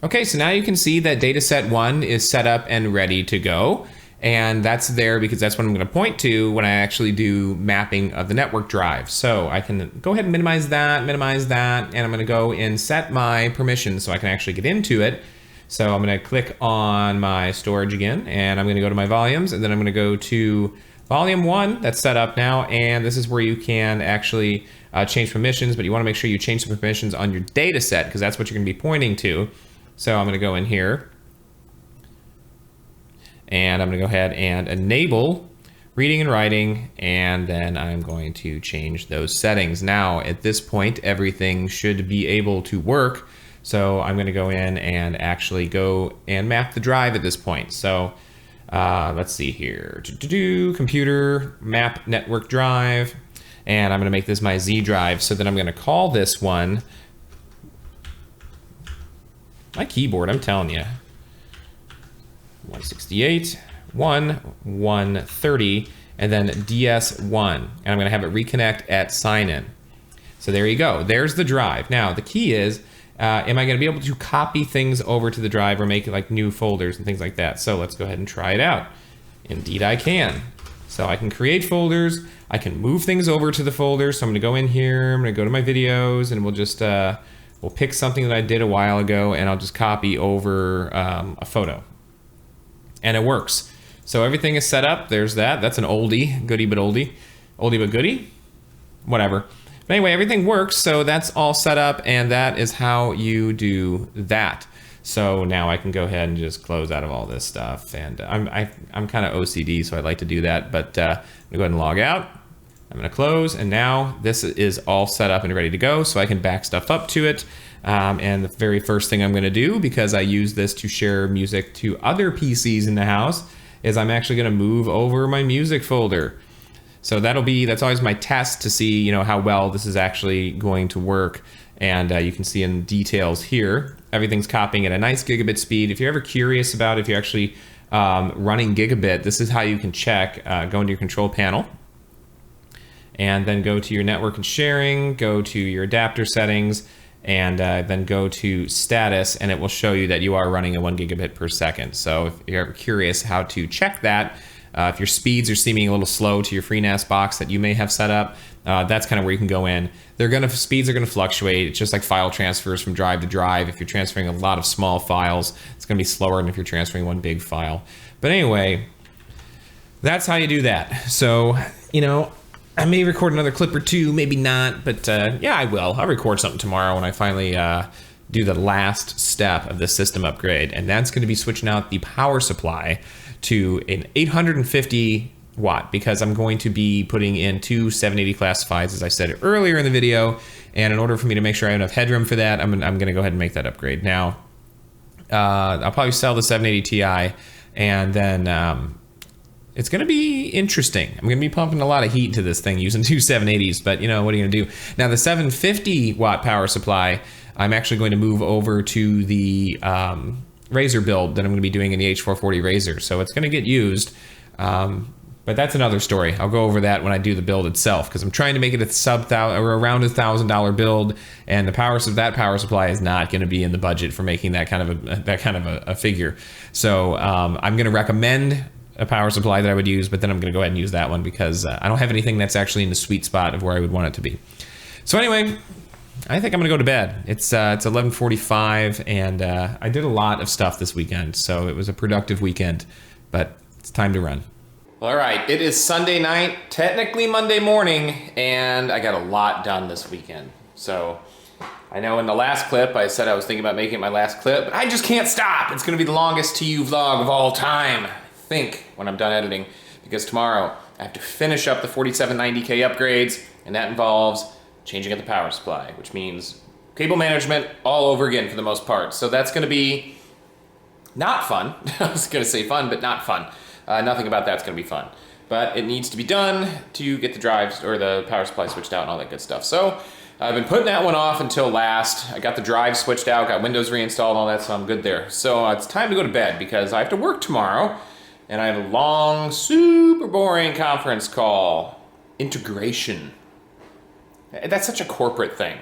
A: Okay, so now you can see that dataset 1 is set up and ready to go. And that's there because that's what I'm gonna point to when I actually do mapping of the network drive. So I can go ahead and minimize that, and I'm gonna go and set my permissions so I can actually get into it. So I'm gonna click on my storage again, and I'm gonna go to my volumes, and then I'm gonna go to volume 1, that's set up now, and this is where you can actually change permissions, but you wanna make sure you change the permissions on your data set, because that's what you're gonna be pointing to. So I'm gonna go in here, and I'm gonna go ahead and enable reading and writing, and then I'm going to change those settings. Now, at this point, everything should be able to work, so I'm gonna go in and actually go and map the drive at this point. So let's see here, computer, map network drive, and I'm gonna make this my Z drive. So then I'm gonna call this one, my keyboard, I'm telling you, 168, 130, and then DS1, and I'm gonna have it reconnect at sign in. So there you go, there's the drive. Now the key is, am I gonna be able to copy things over to the drive or make it like new folders and things like that? So let's go ahead and try it out. Indeed I can. So I can create folders, I can move things over to the folder. So I'm gonna go in here, I'm gonna go to my videos, and we'll just, we'll pick something that I did a while ago, and I'll just copy over a photo. And it works. So everything is set up. There's that. That's an oldie, goodie but oldie. Oldie but goodie? Whatever. But anyway, everything works, so that's all set up, and that is how you do that. So now I can go ahead and just close out of all this stuff. And I'm kind of OCD, so I'd like to do that, but I'm gonna go ahead and log out. I'm gonna close, and now this is all set up and ready to go, so I can back stuff up to it. And the very first thing I'm gonna do, because I use this to share music to other PCs in the house, is I'm actually gonna move over my music folder. So that's always my test to see, you know, how well this is actually going to work. And you can see in details here, everything's copying at a nice gigabit speed. If you're ever curious about if you're actually running gigabit, this is how you can check. Go into your control panel, and then go to your network and sharing, go to your adapter settings, and then go to status, and it will show you that you are running a 1 gigabit per second. So if you're ever curious how to check that, if your speeds are seeming a little slow to your Freenas box that you may have set up, that's kind of where you can go in. Speeds are gonna fluctuate. It's just like file transfers from drive to drive. If you're transferring a lot of small files, it's gonna be slower than if you're transferring one big file. But anyway, that's how you do that. So, you know, I may record another clip or two, maybe not, but yeah, I will. I'll record something tomorrow when I finally do the last step of the system upgrade, and that's gonna be switching out the power supply to an 850 watt, because I'm going to be putting in 2 780 classifieds, as I said earlier in the video, and in order for me to make sure I have enough headroom for that, I'm gonna go ahead and make that upgrade. Now, I'll probably sell the 780 Ti, and then it's gonna be interesting. I'm gonna be pumping a lot of heat into this thing using 2 780s, but you know, what are you gonna do? Now the 750 watt power supply, I'm actually going to move over to the Razer build that I'm gonna be doing in the H440 Razer. So it's gonna get used, but that's another story. I'll go over that when I do the build itself, because I'm trying to make it a around $1,000 build, and the that power supply is not gonna be in the budget for making that kind of a figure. So I'm gonna recommend a power supply that I would use, but then I'm gonna go ahead and use that one because I don't have anything that's actually in the sweet spot of where I would want it to be. So anyway, I think I'm gonna go to bed. It's 11:45, and I did a lot of stuff this weekend, so it was a productive weekend, but it's time to run. All right, it is Sunday night, technically Monday morning, and I got a lot done this weekend. So I know in the last clip, I said I was thinking about making it my last clip, but I just can't stop. It's gonna be the longest TUVlog of all time, I think, when I'm done editing, because tomorrow I have to finish up the 4790K upgrades, and that involves changing out the power supply, which means cable management all over again for the most part. So that's gonna be not fun. I was gonna say fun, but not fun. Nothing about that's gonna be fun. But it needs to be done to get the drives or the power supply switched out and all that good stuff. So I've been putting that one off until last. I got the drive switched out, got Windows reinstalled and all that, so I'm good there. So it's time to go to bed because I have to work tomorrow, and I have a long, super boring conference call. Integration. That's such a corporate thing.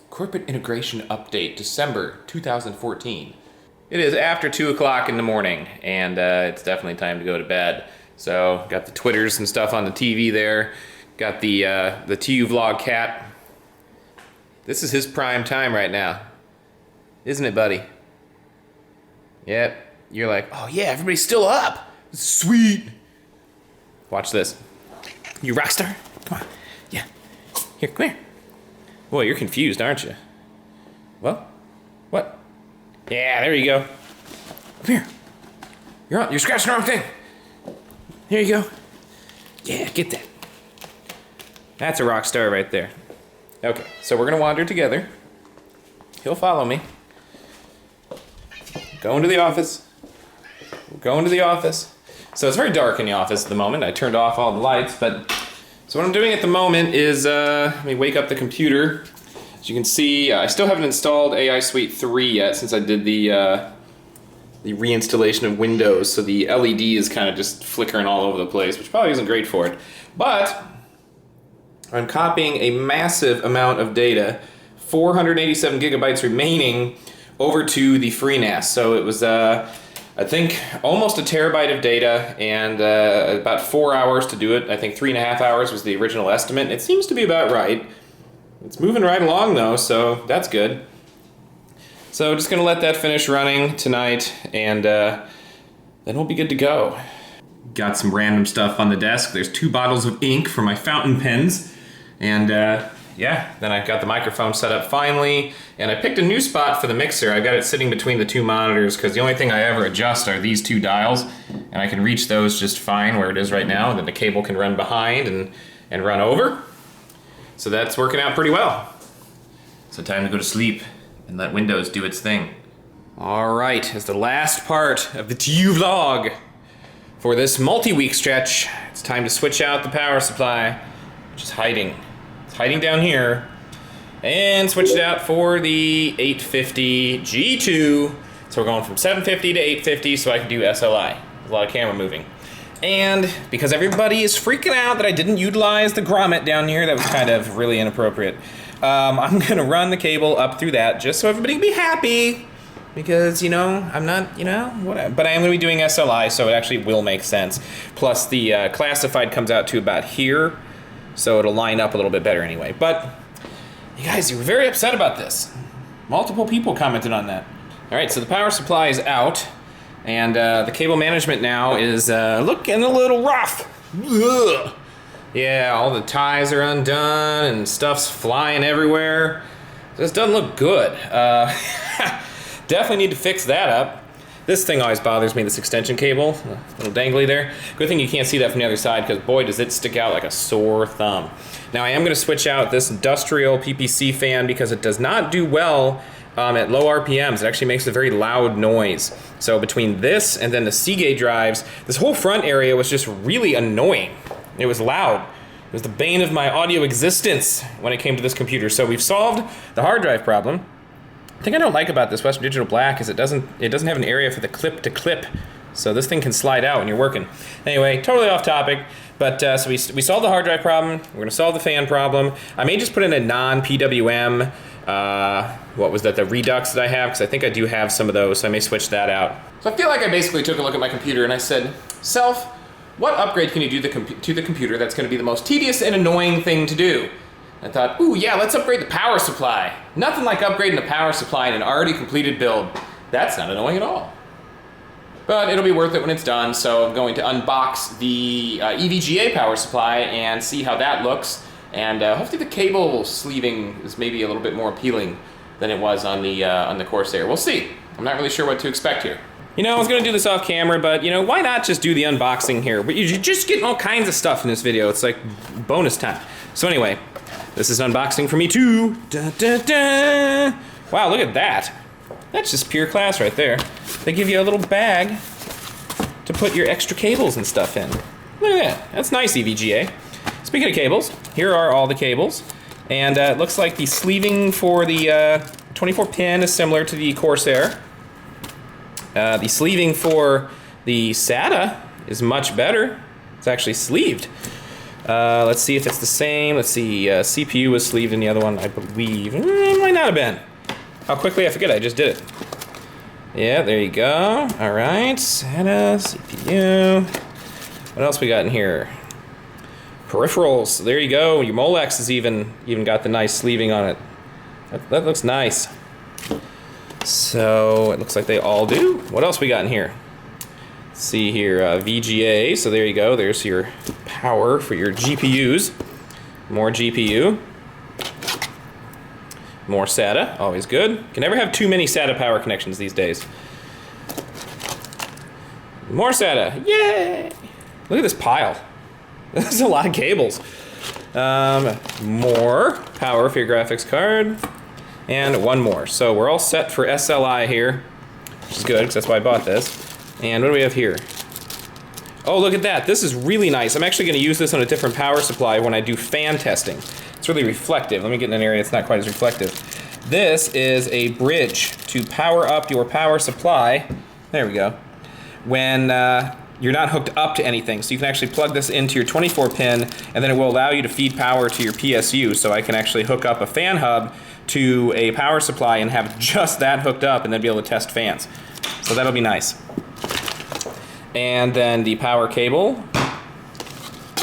A: Corporate integration update, December 2014. It is after 2 o'clock in the morning, and it's definitely time to go to bed. So, got the Twitters and stuff on the TV there. Got the TUVlog cat. This is his prime time right now. Isn't it, buddy? Yep. You're like, oh yeah, everybody's still up. Sweet. Watch this. You rock star? Come on. Yeah. Here, come here. Boy, you're confused, aren't you? Well, what? Yeah, there you go. Come here. You're scratching the wrong thing. Here you go. Yeah, get that. That's a rock star right there. Okay, so we're gonna wander together. He'll follow me. Going to the office. Going to the office. So it's very dark in the office at the moment. I turned off all the lights, but so what I'm doing at the moment is let me wake up the computer. As you can see, I still haven't installed AI Suite 3 yet since I did the reinstallation of Windows, so the LED is kind of just flickering all over the place, which probably isn't great for it. But I'm copying a massive amount of data, 487 gigabytes remaining, over to the Freenas. So it was, I I think almost a terabyte of data and about 4 hours to do it. I think 3.5 hours was the original estimate. It seems to be about right. It's moving right along though, so that's good. So just gonna let that finish running tonight, and then we'll be good to go. Got some random stuff on the desk. There's 2 bottles of ink for my fountain pens, and yeah, then I've got the microphone set up finally, and I picked a new spot for the mixer. I've got it sitting between the 2 monitors because the only thing I ever adjust are these 2 dials, and I can reach those just fine where it is right now, and then the cable can run behind and run over. So that's working out pretty well. So time to go to sleep and let Windows do its thing. All right, as the last part of the TUVlog for this multi-week stretch, it's time to switch out the power supply, which is hiding. It's hiding down here, and switch it out for the 850 G2. So we're going from 750 to 850 so I can do SLI. There's a lot of camera moving. And because everybody is freaking out that I didn't utilize the grommet down here, that was kind of really inappropriate. I'm gonna run the cable up through that just so everybody can be happy. Because, you know, I'm not, you know, whatever. But I am going to be doing SLI, so it actually will make sense. Plus, the classified comes out to about here, so it'll line up a little bit better anyway. But, you guys, you were very upset about this. Multiple people commented on that. All right, so the power supply is out, and the cable management now is looking a little rough. Ugh. Yeah, all the ties are undone, and stuff's flying everywhere. This doesn't look good. Definitely need to fix that up. This thing always bothers me, this extension cable, a little dangly there. Good thing you can't see that from the other side, because boy does it stick out like a sore thumb. Now I am going to switch out this industrial PPC fan because it does not do well at low RPMs. It actually makes a very loud noise. So between this and then the Seagate drives, this whole front area was just really annoying. It was loud. It was the bane of my audio existence when it came to this computer. So we've solved the hard drive problem. The thing I don't like about this Western Digital Black is it doesn't have an area for the clip to clip, so this thing can slide out when you're working. Anyway, totally off topic, but so we solved the hard drive problem. We're gonna solve the fan problem. I may just put in a non-PWM, what was that, the Redux that I have, because I think I do have some of those, so I may switch that out. So I feel like I basically took a look at my computer and I said, Self, what upgrade can you do to the computer that's gonna be the most tedious and annoying thing to do? I thought, ooh, yeah, let's upgrade the power supply. Nothing like upgrading the power supply in an already completed build. That's not annoying at all. But it'll be worth it when it's done, so I'm going to unbox the EVGA power supply and see how that looks. And hopefully the cable sleeving is maybe a little bit more appealing than it was on the Corsair. We'll see. I'm not really sure what to expect here. You know, I was gonna do this off camera, but you know, why not just do the unboxing here? But you're just getting all kinds of stuff in this video. It's like bonus time. So anyway, this is unboxing for me too. Da, da, da. Wow, look at that. That's just pure class right there. They give you a little bag to put your extra cables and stuff in. Look at that. That's nice, EVGA. Speaking of cables, here are all the cables. And it looks like the sleeving for the 24 pin is similar to the Corsair. The sleeving for the SATA is much better. It's actually sleeved. Let's see if it's the same. Let's see, CPU was sleeved in the other one, I believe. It might not have been. How quickly, I forget, I just did it. Yeah, there you go. All right, SATA, CPU. What else we got in here? Peripherals, there you go. Your Molex has even got the nice sleeving on it. That looks nice. So, it looks like they all do. What else we got in here? Let's see here, VGA, so there you go. There's your power for your GPUs. More GPU. More SATA, always good. Can never have too many SATA power connections these days. More SATA, yay! Look at this pile. There's a lot of cables. More power for your graphics card. And one more. So we're all set for SLI here, which is good, because that's why I bought this. And what do we have here? Oh, look at that. This is really nice. I'm actually going to use this on a different power supply when I do fan testing. It's really reflective. Let me get in an area that's not quite as reflective. This is a bridge to power up your power supply. There we go. When you're not hooked up to anything. So you can actually plug this into your 24 pin, and then it will allow you to feed power to your PSU. So I can actually hook up a fan hub to a power supply and have just that hooked up and then be able to test fans. So that'll be nice. And then the power cable.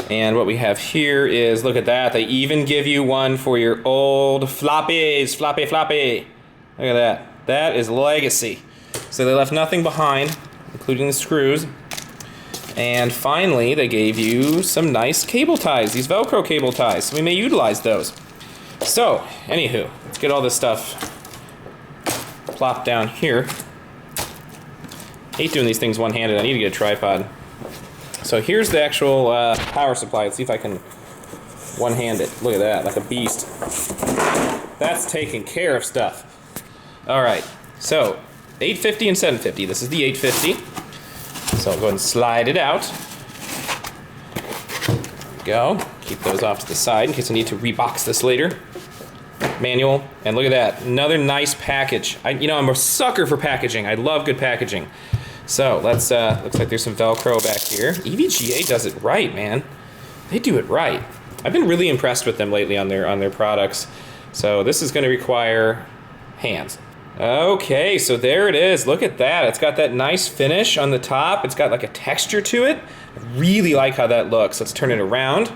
A: And what we have here is, look at that, they even give you one for your old floppies, floppy. Look at that. That is legacy. So they left nothing behind, including the screws. And finally, they gave you some nice cable ties, these Velcro cable ties, so we may utilize those. So, anywho, let's get all this stuff plopped down here. Hate doing these things one-handed, I need to get a tripod. So here's the actual power supply. Let's see if I can one-hand it. Look at that, like a beast. That's taking care of stuff. All right, so 850 and 750. This is the 850. So I'll go ahead and slide it out. There we go. Keep those off to the side in case I need to rebox this later. Manual, and look at that, another nice package. I'm a sucker for packaging. I love good packaging. So let's, looks like there's some Velcro back here. EVGA does it right, man. They do it right. I've been really impressed with them lately on their products. So this is gonna require hands. Okay, so there it is, look at that. It's got that nice finish on the top. It's got like a texture to it. I really like how that looks. Let's turn it around.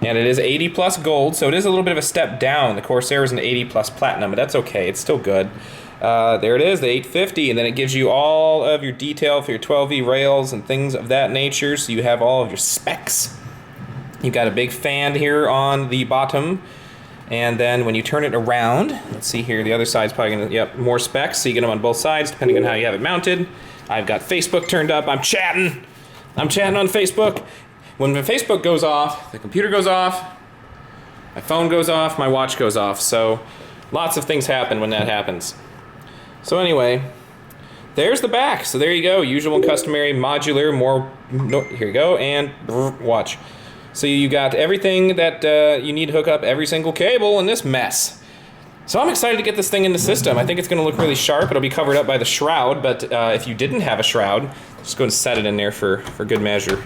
A: And it is 80 plus gold, so it is a little bit of a step down. The Corsair is an 80 plus platinum, but that's okay, it's still good. There it is, the 850, and then it gives you all of your detail for your 12V rails and things of that nature, so you have all of your specs. You've got a big fan here on the bottom, and then when you turn it around, let's see here, the other side's probably gonna, yep, more specs, so you get them on both sides, depending on how you have it mounted. I've got Facebook turned up, I'm chatting on Facebook. When my Facebook goes off, the computer goes off, my phone goes off, my watch goes off, so lots of things happen when that happens. So anyway, there's the back. So there you go, usual and customary, modular, here you go, and watch. So you got everything that you need to hook up every single cable in this mess. So I'm excited to get this thing in the system. I think it's gonna look really sharp. It'll be covered up by the shroud, but if you didn't have a shroud, just go and set it in there for good measure.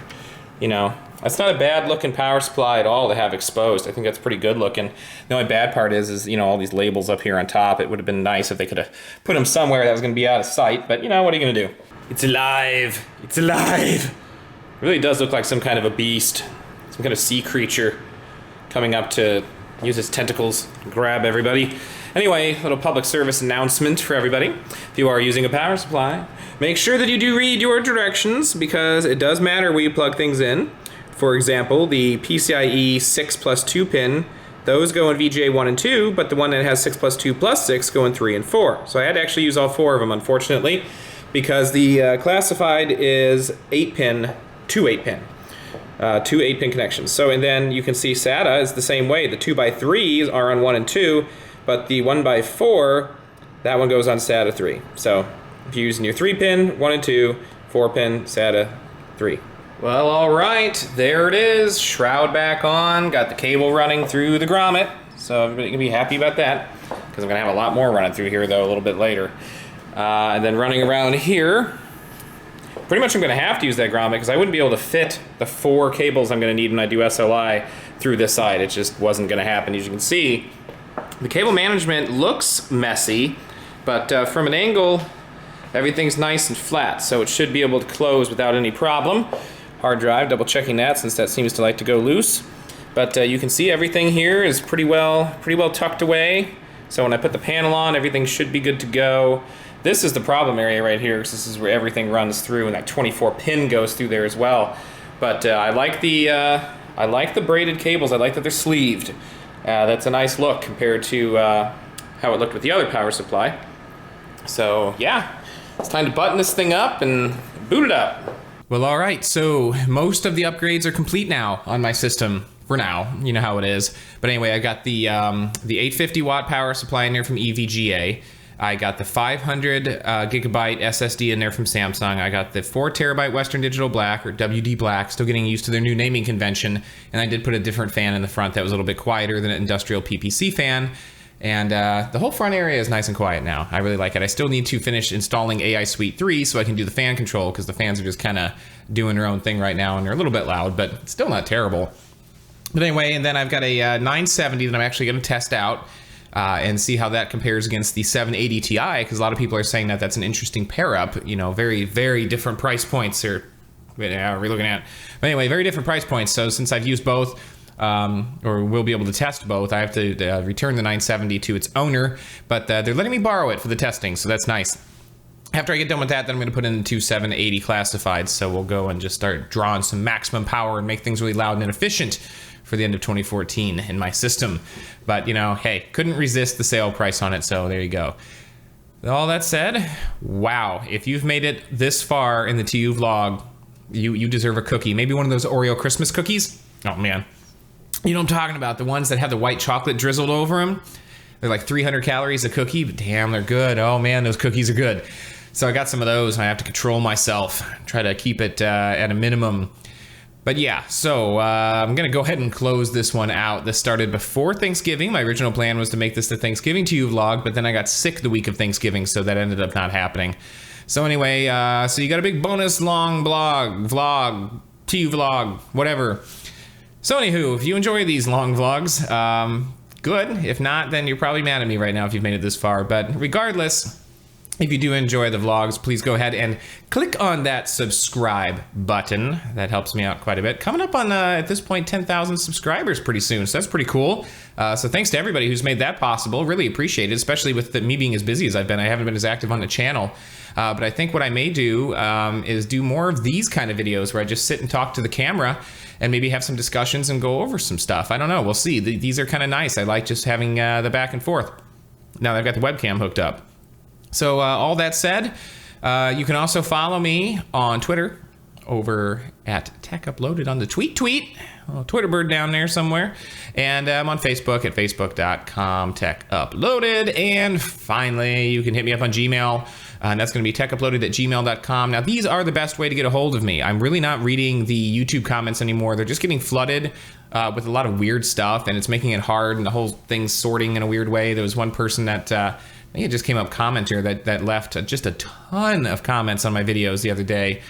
A: You know, that's not a bad looking power supply at all to have exposed. I think that's pretty good looking. The only bad part is you know, all these labels up here on top. It would have been nice if they could have put them somewhere that was gonna be out of sight, but you know, what are you gonna do? It's alive, it's alive. It really does look like some kind of a beast, some kind of sea creature coming up to use its tentacles to grab everybody. Anyway, little public service announcement for everybody. If you are using a power supply, make sure that you do read your directions because it does matter where you plug things in. For example, the PCIe 6 plus 2 pin, those go in VGA 1 and 2, but the one that has 6 plus 2 plus 6 go in 3 and 4. So I had to actually use all 4 of them, unfortunately, because the classified is 8-pin, two 8-pin connections. So, and then you can see SATA is the same way. The 2x3s are on 1 and 2, but the 1x4, that one goes on SATA 3. So if you're using your 3-pin, 1 and 2, 4-pin, SATA 3. Well, all right, there it is. Shroud back on, got the cable running through the grommet. So everybody can be happy about that, because I'm gonna have a lot more running through here though a little bit later. And then running around here, pretty much I'm gonna have to use that grommet because I wouldn't be able to fit the 4 cables I'm gonna need when I do SLI through this side. It just wasn't gonna happen. As you can see, the cable management looks messy, but from an angle, everything's nice and flat, so it should be able to close without any problem. Hard drive, double checking that since that seems to like to go loose. But you can see everything here is pretty well tucked away. So when I put the panel on, everything should be good to go. This is the problem area right here, because this is where everything runs through, and that 24 pin goes through there as well. But I like the braided cables. I like that they're sleeved. That's a nice look compared to how it looked with the other power supply. So yeah, it's time to button this thing up and boot it up. Well, all right, so most of the upgrades are complete now on my system. For now, you know how it is. But anyway, I got the 850 watt power supply in there from EVGA. I got the 500 gigabyte SSD in there from Samsung. I got the 4 terabyte Western Digital Black, or WD Black, still getting used to their new naming convention. And I did put a different fan in the front that was a little bit quieter than an industrial PPC fan. And the whole front area is nice and quiet now. I really like it. I still need to finish installing AI Suite 3 so I can do the fan control, because the fans are just kind of doing their own thing right now, and they're a little bit loud, but still not terrible. But anyway, and then I've got a 970 that I'm actually going to test out. and see how that compares against the 780 Ti, because a lot of people are saying that that's an interesting pair up. You know, very, very different price points here. Yeah, we're looking at. But anyway, very different price points. So since I've used both, or will be able to test both, I have to return the 970 to its owner, but they're letting me borrow it for the testing, so that's nice. After I get done with that, then I'm going to put in the two 780 classifieds, so we'll go and just start drawing some maximum power and make things really loud and efficient for the end of 2014 in my system. But, you know, hey, couldn't resist the sale price on it, so there you go. All that said, wow, if you've made it this far in the TUVlog, you deserve a cookie. Maybe one of those Oreo Christmas cookies. Oh, man. You know what I'm talking about, the ones that have the white chocolate drizzled over them. They're like 300 calories a cookie, but damn, they're good. Oh, man, those cookies are good. So I got some of those, and I have to control myself, try to keep it at a minimum. But yeah, so I'm going to go ahead and close this one out. This started before Thanksgiving. My original plan was to make this the Thanksgiving TUVlog, but then I got sick the week of Thanksgiving, so that ended up not happening. So anyway, so you got a big bonus long vlog, TUVlog, whatever. So anywho, if you enjoy these long vlogs, good. If not, then you're probably mad at me right now if you've made it this far. But regardless, if you do enjoy the vlogs, please go ahead and click on that subscribe button. That helps me out quite a bit. Coming up on, at this point, 10,000 subscribers pretty soon, so that's pretty cool. So thanks to everybody who's made that possible. Really appreciate it, especially with me being as busy as I've been. I haven't been as active on the channel. But I think what I may do is do more of these kind of videos where I just sit and talk to the camera and maybe have some discussions and go over some stuff. I don't know, we'll see. These are kind of nice. I like just having the back and forth. Now that I've got the webcam hooked up. So all that said, you can also follow me on Twitter over at Tech Uploaded on the tweet. Oh, Twitter bird down there somewhere. And I'm on Facebook at facebook.com Tech Uploaded. And finally, you can hit me up on Gmail. And that's going to be techuploaded@gmail.com. Now, these are the best way to get a hold of me. I'm really not reading the YouTube comments anymore. They're just getting flooded with a lot of weird stuff, and it's making it hard, and the whole thing's sorting in a weird way. There was one person that, I think it just came up commenter that left just a ton of comments on my videos the other day,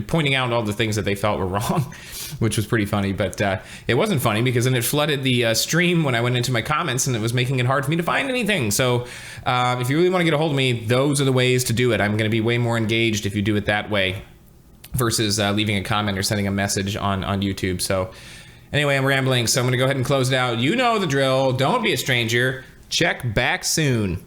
A: pointing out all the things that they felt were wrong, which was pretty funny. But it wasn't funny because then it flooded the stream when I went into my comments, and it was making it hard for me to find anything. So if you really want to get a hold of me, those are the ways to do it. I'm going to be way more engaged if you do it that way versus leaving a comment or sending a message on YouTube. So anyway, I'm rambling, so I'm going to go ahead and close it out. You know the drill. Don't be a stranger. Check back soon.